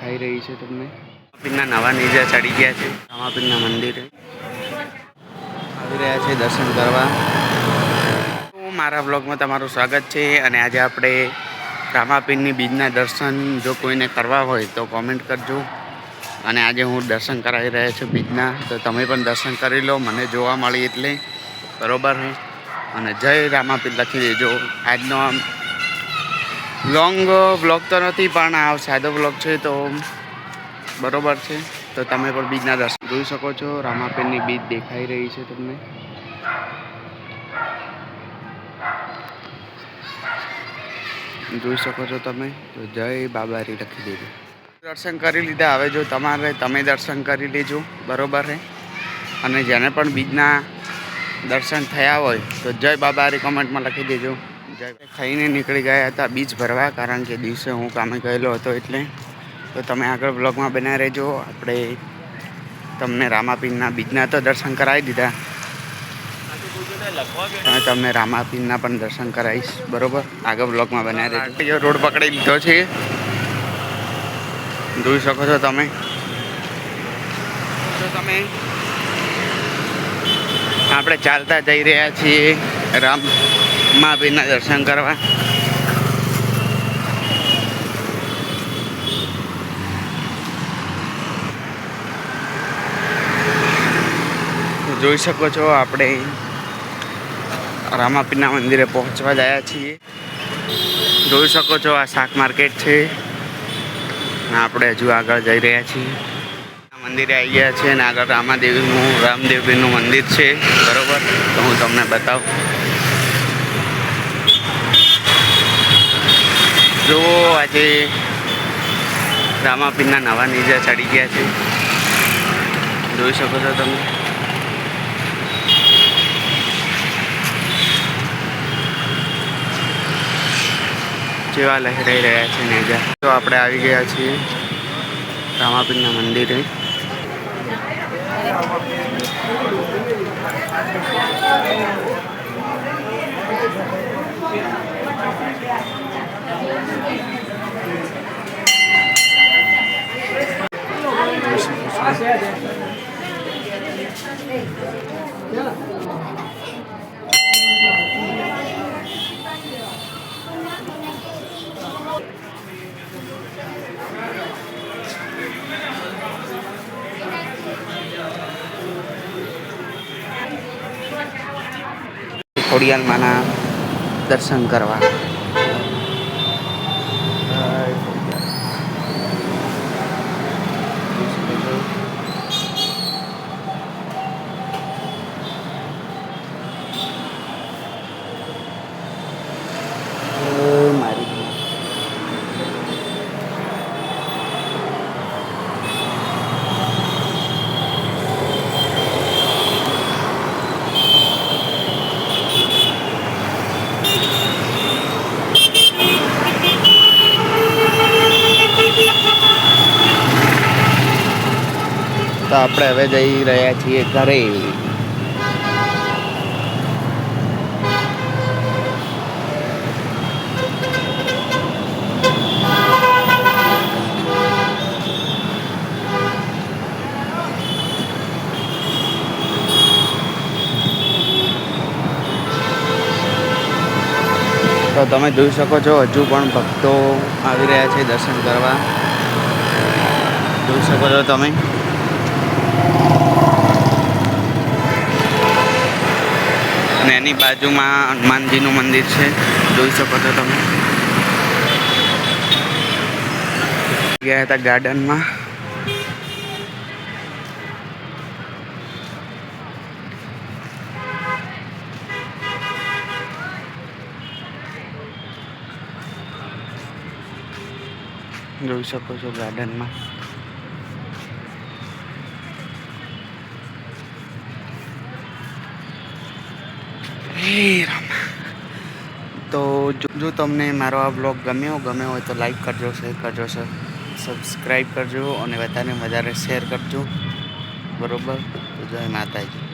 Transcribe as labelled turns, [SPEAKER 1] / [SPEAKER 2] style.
[SPEAKER 1] દેખાઈ રહી છે તમને. રામાપીરના નવા નીચે ચડી ગયા છે. રામાપીરના મંદિરે આવી રહ્યા છે દર્શન કરવા. મારા બ્લોગમાં તમારું સ્વાગત છે. અને આજે આપણે રામાપીરની બીજના દર્શન જો કોઈને કરવા હોય તો કોમેન્ટ કરજો. અને આજે હું દર્શન કરાવી રહ્યા છું બીજના, તો તમે પણ દર્શન કરી લો. મને જોવા મળી એટલે બરાબર છે. અને જય રામાપીર લખી દેજો. આજનો આમ લોંગ બ્લોગ તો નથી, પણ આ સાદો બ્લોગ છે તો બરાબર છે. તો તમે પણ બીજના દર્શન જોઈ શકો છો. રામાપીરની બીજ દેખાઈ રહી છે તમને. જોઈ શકો છો તમે. તો જય બાબારી લખી દેજો. દર્શન કરી લીધા. હવે જો તમે દર્શન કરી લેજો બરાબર છે. અને જેને પણ બીજના દર્શન થયા હોય તો જય બાબારી કમેન્ટમાં લખી દેજો. જય. ખાઈને નીકળી ગયા હતા બીજ ભરવા, કારણ કે દિવસે હું કામે ગયેલો હતો એટલે. તો તમે આગળ બ્લોગમાં બનાવી રહેજો. આપણે તમને રામાપીરના બીજના તો દર્શન કરાવી દીધા, અને તમને રામાપીરના પણ દર્શન કરાવીશ બરાબર. આગળ બ્લોગમાં બનાવી રહેજો. રોડ પકડી લીધો છે, જોઈ શકો છો તમે. આપણે ચાલતા જઈ રહ્યા છીએ રામાપીરના દર્શન કરવા. જોઈ શકો છો આપણે રામાપીરના મંદિરે પહોંચવા ગયા છીએ. જોઈ શકો છો આ શાક માર્કેટ છે. આપણે હજુ આગળ જઈ રહ્યા છીએ. મંદિરે આવી ગયા છે અને આગળ રામદેવજીનું મંદિર છે બરાબર. તો હું તમને બતાવું. જો આજે રામાપીરના નવા નીચે ચડી ગયા છે. જોઈ શકો છો તમે. જેવા લહેરાઈ રહ્યા છે નેજા. તો આપણે આવી ગયા છીએ રામાપીરના મંદિરે. ખોડિયાલમાંના દર્શન કરવા. તો આપણે હવે જઈ રહ્યા છીએ ઘરે. તો તમે જોઈ શકો છો હજુ પણ ભક્તો આવી રહ્યા છે દર્શન કરવા. જોઈ શકો છો તમે. અને એની બાજુમાં હનુમાનજીનું મંદિર છે. જોઈ શકો છો તમે. ગયા હતા ગાર્ડનમાં. જોઈ શકો છો ગાર્ડનમાં. તો જો તમને મારો આ બ્લોગ ગમ્યો હોય તો લાઈક કરજો, શેર કરજો, સબસ્ક્રાઈબ કરજો અને વધારે શેર કરજો બરાબર. તો જય માતાજી.